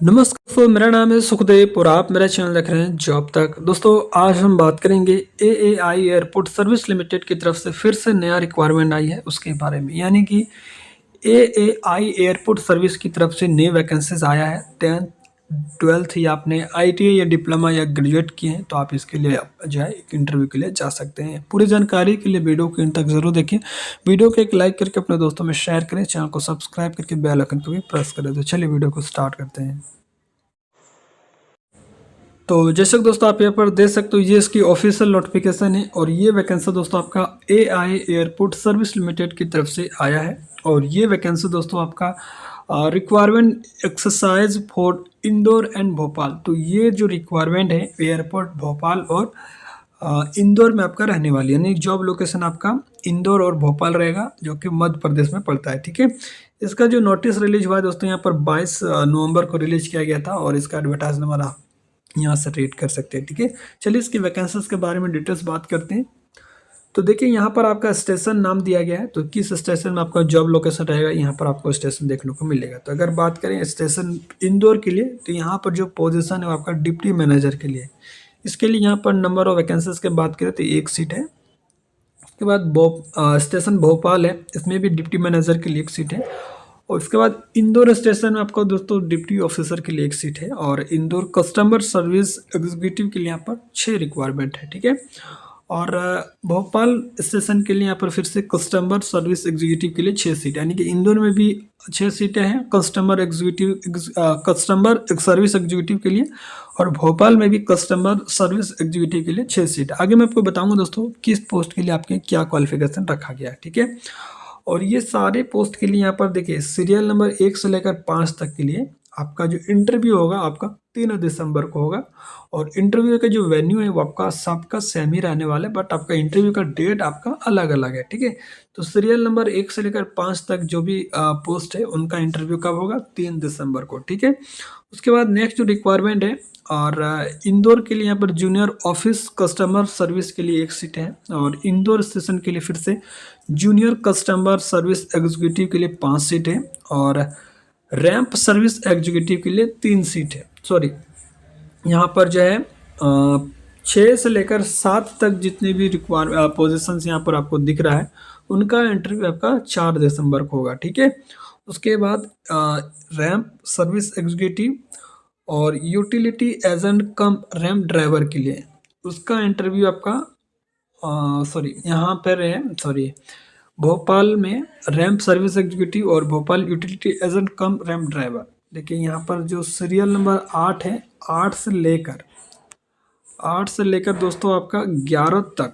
नमस्कार दोस्तों, मेरा नाम है सुखदेव और आप मेरा चैनल देख रहे हैं जॉब तक। दोस्तों आज हम बात करेंगे एएआई एयरपोर्ट सर्विस लिमिटेड की तरफ से फिर से नया रिक्वायरमेंट आई है उसके बारे में। यानी कि एएआई एयरपोर्ट सर्विस की तरफ से नई वैकेंसीज आया है। 10th 12th या आपने आईटीआई या डिप्लोमा या ग्रेजुएट किए हैं तो आप इसके लिए जो है एक इंटरव्यू के लिए जा सकते हैं। पूरी जानकारी के लिए वीडियो को अंत तक जरूर देखें। वीडियो को एक लाइक करके अपने दोस्तों में शेयर करें, चैनल को सब्सक्राइब करके बेल आइकन को भी प्रेस करें। तो चलिए वीडियो को स्टार्ट करते हैं। तो जैसे कि दोस्तों आप यहाँ पर देख सकते हो, ये इसकी ऑफिशियल नोटिफिकेशन है और ये वैकेंसी दोस्तों आपका एआई एयरपोर्ट सर्विस लिमिटेड की तरफ से आया है। और ये वैकेंसी दोस्तों आपका requirement exercise for Indore and Bhopal. तो ये जो रिक्वायरमेंट है एयरपोर्ट भोपाल और इंदौर में आपका रहने वाली, यानी जॉब लोकेशन आपका इंदौर और भोपाल रहेगा, जो कि मध्य प्रदेश में पड़ता है। ठीक है, इसका जो नोटिस रिलीज हुआ है दोस्तों यहाँ पर 22 नवंबर को रिलीज किया गया था और इसका एडवर्टाइज नंबर आप यहाँ से रीड कर सकते हैं। ठीक है, चलिए इसकी वैकेंसीज के बारे में डिटेल्स बात करते हैं। तो देखिए यहाँ पर आपका स्टेशन नाम दिया गया है, तो किस स्टेशन में आपका जॉब लोकेशन रहेगा यहाँ पर आपको स्टेशन देखने को मिलेगा। तो अगर बात करें स्टेशन इंदौर के लिए, तो यहाँ पर जो पोजीशन है वो आपका डिप्टी मैनेजर के लिए। इसके लिए यहाँ पर नंबर ऑफ वैकेंसीज की बात करें तो एक सीट है। उसके बाद स्टेशन भोपाल है, इसमें भी डिप्टी मैनेजर के लिए एक सीट है। और उसके बाद इंदौर स्टेशन में आपको दोस्तों डिप्टी ऑफिसर के लिए एक सीट है। और इंदौर कस्टमर सर्विस एग्जीक्यूटिव के लिए यहाँ पर 6 रिक्वायरमेंट है। ठीक है, और भोपाल स्टेशन के लिए यहाँ पर फिर से कस्टमर सर्विस एग्जीक्यूटिव के लिए 6 सीट, यानी कि इंदौर में भी 6 सीटें हैं कस्टमर सर्विस एग्जीक्यूटिव के लिए, और भोपाल में भी कस्टमर सर्विस एग्जीक्यूटिव के लिए 6 सीट। आगे मैं आपको बताऊंगा दोस्तों किस पोस्ट के लिए आपके क्या क्वालिफिकेशन रखा गया है। ठीक है, और ये सारे पोस्ट के लिए यहाँ पर देखिए सीरियल नंबर 1 से लेकर 5 तक के लिए आपका जो इंटरव्यू होगा आपका 3 दिसंबर को होगा। और इंटरव्यू का जो वेन्यू है वो आपका सबका सेम ही रहने वाला है, बट आपका इंटरव्यू का डेट आपका अलग अलग है। ठीक है, तो सीरियल नंबर 1 से लेकर 5 तक जो भी पोस्ट है उनका इंटरव्यू कब होगा, 3 दिसंबर को। ठीक है, उसके बाद नेक्स्ट जो रिक्वायरमेंट है, और इंदौर के लिए यहाँ पर जूनियर ऑफिस कस्टमर सर्विस के लिए एक सीट है। और इंदौर स्टेशन के लिए फिर से जूनियर कस्टमर सर्विस एग्जीक्यूटिव के लिए 5 सीट है। और रैंप सर्विस एग्जीक्यूटिव के लिए 3 सीट है। सॉरी, यहाँ पर जो है 6 से लेकर 7 तक जितने भी पोजिशन यहाँ पर आपको दिख रहा है उनका इंटरव्यू आपका 4 दिसंबर को होगा। ठीक है, उसके बाद रैंप सर्विस एग्जीक्यूटिव और यूटिलिटी एजेंट कम रैंप ड्राइवर के लिए उसका इंटरव्यू आपका यहाँ पर है, भोपाल में रैंप सर्विस एग्जीक्यूटिव और भोपाल यूटिलिटी एजेंट कम रैंप ड्राइवर। देखिए यहाँ पर जो सीरियल नंबर 8 है, 8 से लेकर दोस्तों आपका 11 तक,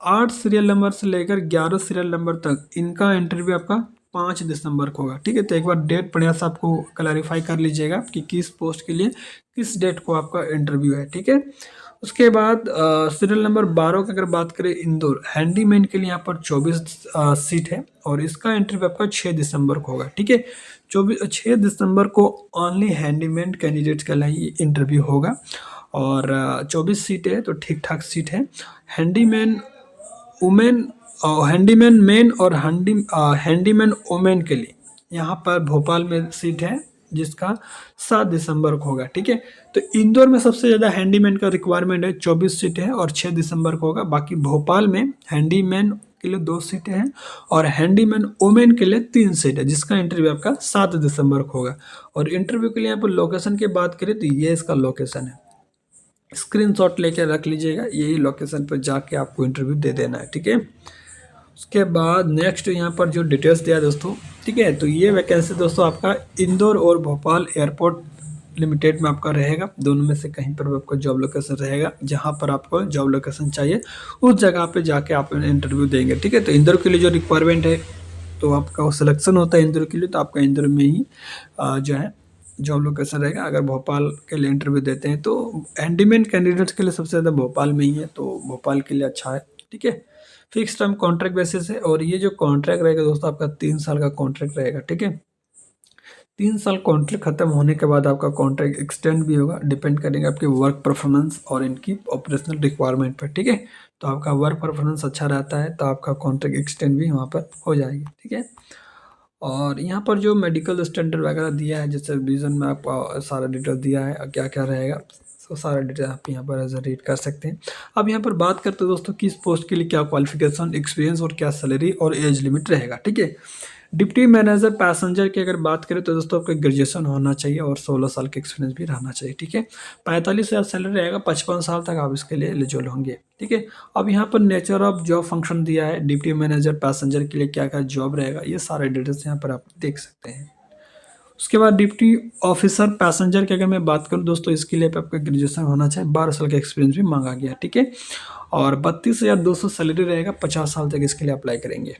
8 सीरियल नंबर से लेकर 11 सीरियल नंबर तक इनका इंटरव्यू आपका 5 दिसंबर को होगा। ठीक है, तो एक बार डेट बढ़िया से आपको क्लैरिफाई कर लीजिएगा कि किस पोस्ट के लिए किस डेट को आपका इंटरव्यू है। ठीक है, उसके बाद सीरियल नंबर 12 की अगर बात करें, इंदौर हैंडीमैन के लिए यहाँ पर 24 सीट है और इसका इंटरव्यू आपका 6 दिसंबर को होगा। ठीक है, 6 दिसंबर को ओनली हैंडीमैन कैंडिडेट्स का लिए इंटरव्यू होगा। और 24 सीट है तो ठीक ठाक सीट है। हैंडीमैन वुमेन, हैंडीमैन मैन और हैंडीमैन वुमेन के लिए यहाँ पर भोपाल में सीट है जिसका 7 दिसंबर को होगा। ठीक है, तो इंदौर में सबसे ज़्यादा हैंडीमैन का रिक्वायरमेंट है, 24 सीटें हैं और 6 दिसंबर को होगा। बाकी भोपाल में हैंडीमैन के लिए 2 सीटें हैं और हैंडीमैन वुमेन के लिए 3 सीट है जिसका इंटरव्यू आपका 7 दिसंबर को होगा। और इंटरव्यू के लिए यहाँ पर लोकेशन की बात करें तो ये इसका लोकेशन है, स्क्रीनशॉट लेके रख लीजिएगा, यही लोकेशन पर जाके आपको इंटरव्यू दे देना है। ठीक है, उसके बाद नेक्स्ट यहाँ पर जो डिटेल्स दिया दोस्तों, ठीक है, तो ये वैकेंसी दोस्तों आपका इंदौर और भोपाल एयरपोर्ट लिमिटेड में आपका रहेगा। दोनों में से कहीं पर आपका जॉब लोकेशन रहेगा, जहाँ पर आपको जॉब लोकेशन चाहिए उस जगह पे जाके आप इंटरव्यू देंगे। ठीक है, तो इंदौर के लिए जो रिक्वायरमेंट है तो आपका सिलेक्शन होता है इंदौर के लिए, तो आपका इंदौर में ही जो है जॉब लोकेशन रहेगा। अगर भोपाल के लिए इंटरव्यू देते हैं तो हैंडीमैन कैंडिडेट्स के लिए सबसे ज़्यादा भोपाल में ही है, तो भोपाल के लिए अच्छा है। ठीक है, फिक्स टर्म कॉन्ट्रैक्ट बेसिस है और ये जो कॉन्ट्रैक्ट रहेगा दोस्तों आपका 3 साल का कॉन्ट्रैक्ट रहेगा। ठीक है, 3 साल कॉन्ट्रैक्ट खत्म होने के बाद आपका कॉन्ट्रैक्ट एक्सटेंड भी होगा, डिपेंड करेगा आपके वर्क परफॉर्मेंस और इनकी ऑपरेशनल रिक्वायरमेंट पर। ठीक है, तो आपका वर्क परफॉर्मेंस अच्छा रहता है तो आपका कॉन्ट्रैक्ट एक्सटेंड भी वहाँ पर हो जाएगी। ठीक है, और यहाँ पर जो मेडिकल स्टैंडर्ड वगैरह दिया है, जैसे विजन में आपका सारा डिटेल दिया है क्या क्या रहेगा, तो सारा डिटेल आप यहाँ पर एज रीड कर सकते हैं। अब यहाँ पर बात करते हैं दोस्तों किस पोस्ट के लिए क्या क्वालिफिकेशन, एक्सपीरियंस और क्या सैलरी और एज लिमिट रहेगा। ठीक है, डिप्टी मैनेजर पैसेंजर की अगर बात करें तो दोस्तों आपका ग्रेजुएशन होना चाहिए और 16 साल का एक्सपीरियंस भी रहना चाहिए। ठीक है, 45,000 सैलरी रहेगा, 55 साल तक आप इसके लिए एलिजिबल होंगे। ठीक है, अब यहाँ पर नेचर ऑफ जॉब फंक्शन दिया है, डिप्टी मैनेजर पैसेंजर के लिए क्या क्या जॉब रहेगा, ये सारे डिटेल्स यहाँ पर आप देख सकते हैं। उसके बाद डिप्टी ऑफिसर पैसेंजर की अगर मैं बात करूं दोस्तों, इसके लिए आपका ग्रेजुएशन होना चाहिए, 12 साल का एक्सपीरियंस भी मांगा गया। ठीक है, और 32,200 सैलरी रहेगा, 50 साल तक इसके लिए अप्लाई करेंगे,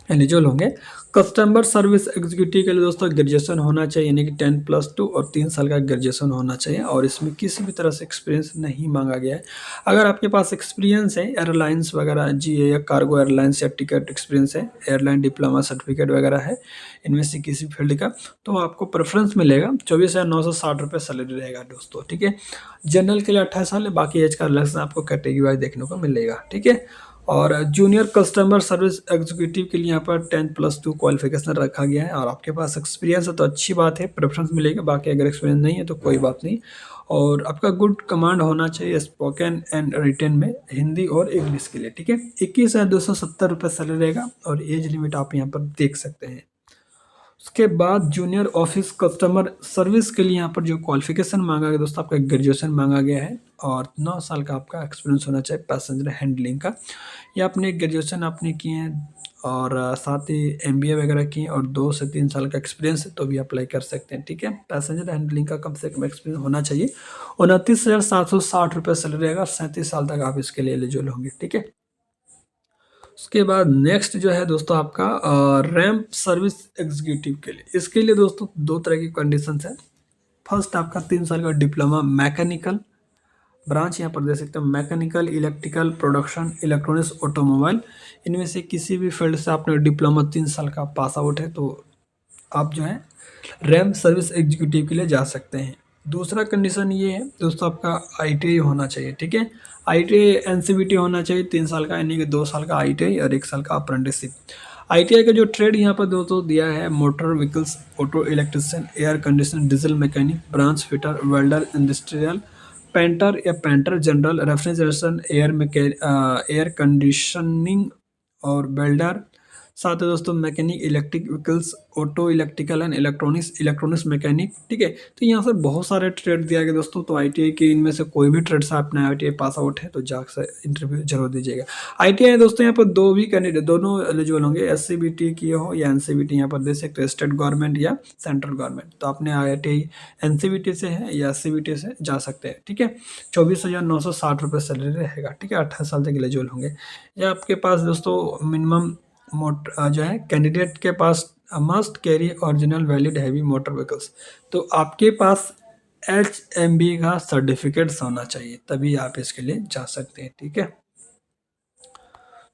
एलिजिबल होंगे। कस्टमर सर्विस एग्जीक्यूटिव के लिए दोस्तों ग्रेजुएशन होना चाहिए, यानी कि 10+2 और 3 साल का ग्रेजुएशन होना चाहिए, और इसमें किसी भी तरह से एक्सपीरियंस नहीं मांगा गया है। अगर आपके पास एक्सपीरियंस है एयरलाइंस वगैरह या कार्गो एयरलाइंस या टिकट एक्सपीरियंस है, एयरलाइन डिप्लोमा सर्टिफिकेट वगैरह है इनमें से किसी फील्ड का, तो आपको प्रेफरेंस मिलेगा। 24,960 रुपये सैलरी रहेगा दोस्तों। ठीक है, जनरल के लिए 28 साल है, बाकी एज का अलग से आपको कैटेगरी वाइज देखने को मिलेगा। ठीक है, और जूनियर कस्टमर सर्विस एग्जीक्यूटिव के लिए यहाँ पर 10+2 क्वालिफिकेशन रखा गया है, और आपके पास एक्सपीरियंस है तो अच्छी बात है, प्रेफरेंस मिलेगा। बाकी अगर एक्सपीरियंस नहीं है तो कोई बात नहीं। और आपका गुड कमांड होना चाहिए स्पोकन एंड रिटन में, हिंदी और इंग्लिश के लिए। ठीक है, 21,270 रुपये सैलरी रहेगा, और एज लिमिट आप यहाँ पर देख सकते हैं। उसके बाद जूनियर ऑफिस कस्टमर सर्विस के लिए यहाँ पर जो क्वालिफिकेशन मांगा गया दोस्तों, आपका ग्रेजुएशन मांगा गया है, और 9 साल का आपका एक्सपीरियंस होना चाहिए पैसेंजर हैंडलिंग का। या आपने ग्रेजुएशन आपने किए हैं और साथ ही MBA वगैरह किए और 2 से 3 साल का एक्सपीरियंस है तो भी अप्लाई कर सकते हैं। ठीक है, पैसेंजर हैंडलिंग का कम से कम एक्सपीरियंस होना चाहिए। 29,760 रुपये सैलरी रहेगा, 37 साल तक आप इसके लिए एलिजिबल होंगे। ठीक है, उसके बाद नेक्स्ट जो है दोस्तों आपका रैंप सर्विस एग्जीक्यूटिव के लिए, इसके लिए दोस्तों 2 तरह की कंडीशंस है। फर्स्ट आपका 3 साल का डिप्लोमा मैकेनिकल ब्रांच, यहाँ पर दे सकते हैं mechanical, electrical, production, electronics, automobile, इनमें से किसी भी फील्ड से आपने डिप्लोमा 3 साल का पास आउट है तो आप जो है रैंप सर्विस एग्जीक्यूटिव के लिए जा सकते हैं। दूसरा कंडीशन ये है दोस्तों आपका ITI होना चाहिए। ठीक है, ITI NCVT होना चाहिए 3 साल का, यानी कि 2 साल का ITI और 1 साल का अप्रेंटिसशिप। ITI का जो ट्रेड यहाँ पर दोस्तों दिया है, motor vehicles, auto electrician, air condition, diesel mechanic, branch fitter, welder, industrial painter या painter, general refrigeration, air conditioning और वेल्डर, साथ ही दोस्तों mechanic, electric vehicles, auto electrical and electronics mechanic. ठीक है, तो यहाँ से बहुत सारे ट्रेड दिया गया दोस्तों, तो ITI के इनमें से कोई भी ट्रेड से आपने ITI पास आउट है तो जाकर इंटरव्यू जरूर दीजिएगा। ITI दोस्तों यहाँ पर 2 भी कैंडिडेट दोनों एलिजिबल होंगे, SCBT किए हो या NCVT यहाँ पर दे सकते हो, स्टेट गवर्नमेंट या सेंट्रल गवर्नमेंट। तो आपने ITI NCVT से है या SCBT से जा सकते हैं। ठीक है, 24,960 रुपये सैलरी रहेगा। ठीक है, 18 साल तक एलिजिबल होंगे। या आपके पास दोस्तों मिनिमम जो है कैंडिडेट के पास must carry original valid heavy motor vehicles, तो आपके पास HMB का सर्टिफिकेट्स होना चाहिए, तभी आप इसके लिए जा सकते हैं। ठीक है,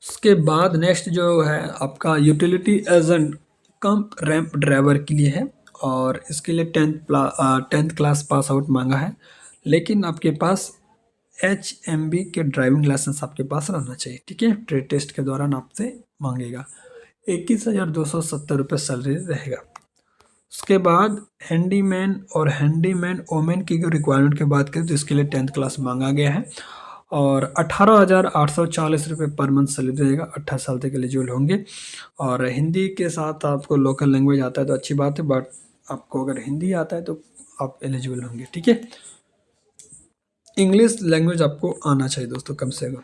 उसके बाद नेक्स्ट जो है आपका यूटिलिटी एजेंट कम रैंप ड्राइवर के लिए है, और इसके लिए 10th क्लास पास आउट मांगा है, लेकिन आपके पास HMB के ड्राइविंग लाइसेंस आपके पास रहना चाहिए। ठीक है, ट्रेड टेस्ट के दौरान आपसे मांगेगा। 21,270 रुपये सैलरी रहेगा। उसके बाद हैंडीमैन और हैंडीमैन ओमेन की रिक्वायरमेंट की बात करें तो इसके लिए 10th क्लास मांगा गया है, और 18,840 रुपये पर मंथ सैलरी रहेगा, 18 साल तक एलिजिबल होंगे। और हिंदी के साथ आपको लोकल लैंग्वेज आता है तो अच्छी बात है, बट आपको अगर हिंदी आता है तो आप एलिजिबल होंगे। ठीक है, इंग्लिश लैंग्वेज आपको आना चाहिए दोस्तों कम से कम।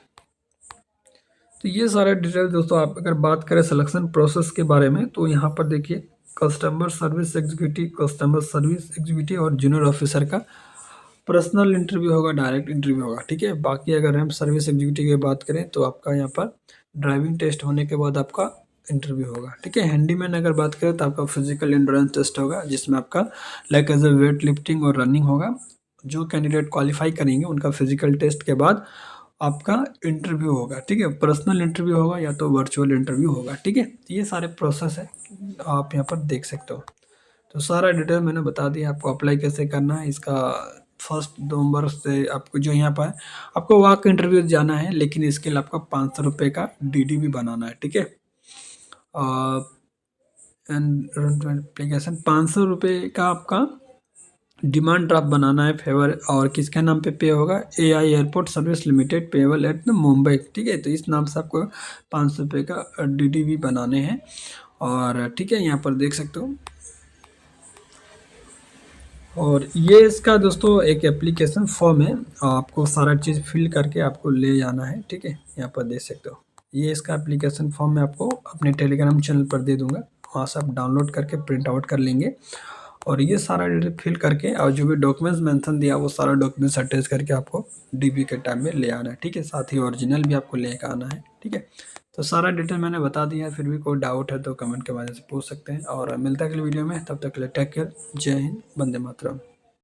तो ये सारे डिटेल दोस्तों, आप अगर बात करें सिलेक्शन प्रोसेस के बारे में तो यहाँ पर देखिए कस्टमर सर्विस एग्जीक्यूटिव और जूनियर ऑफिसर का पर्सनल इंटरव्यू होगा, डायरेक्ट इंटरव्यू होगा। ठीक है, बाकी अगर हम सर्विस एग्जीक्यूटिव की बात करें तो आपका यहाँ पर ड्राइविंग टेस्ट होने के बाद आपका इंटरव्यू होगा। ठीक है, हैंडीमैन अगर बात करें तो आपका फिजिकल एंड्योरेंस टेस्ट होगा, जिसमें आपका like as a weight lifting और रनिंग होगा। जो कैंडिडेट क्वालिफाई करेंगे उनका फिजिकल टेस्ट के बाद आपका इंटरव्यू होगा। ठीक है, पर्सनल इंटरव्यू होगा या तो वर्चुअल इंटरव्यू होगा। ठीक है, ये सारे प्रोसेस है, आप यहाँ पर देख सकते हो। तो सारा डिटेल मैंने बता दिया, आपको अप्लाई कैसे करना है इसका। 1 नवंबर से आपको जो यहाँ पर आपको वॉक इंटरव्यू जाना है, लेकिन इसके लिए आपको 500 रुपये का DD भी बनाना है। ठीक है, एंड एप्लीकेशन 500 रुपये का आपका डिमांड ड्राफ्ट बनाना है फेवर, और किसके नाम पे पे होगा, AI airport service limited payable eight Mumbai, ठीक है। तो इस नाम से आपको 500 रुपये का DDV बनाने हैं। और ठीक है, यहाँ पर देख सकते हो। और ये इसका दोस्तों एक एप्लीकेशन फॉर्म है, आपको सारा चीज़ फिल करके आपको ले जाना है, ठीक है। यहाँ पर देख सकते हो, ये इसका एप्लीकेशन फॉर्म मैं आपको अपने टेलीग्राम चैनल पर दे दूंगा, वहाँ से आप डाउनलोड करके प्रिंट आउट कर लेंगे। और ये सारा डिटेल फिल करके और जो भी डॉक्यूमेंट्स मेंशन दिया वो सारा डॉक्यूमेंट्स अटैच करके आपको DB के टाइम में ले आना है, ठीक है। साथ ही ओरिजिनल भी आपको लेकर आना है, ठीक है। तो सारा डिटेल मैंने बता दिया है, फिर भी कोई डाउट है तो कमेंट के माध्यम से पूछ सकते हैं। और मिलता है अगले वीडियो में, तब तक के लिए टेक केयर, जय हिंद, वंदे मातरम।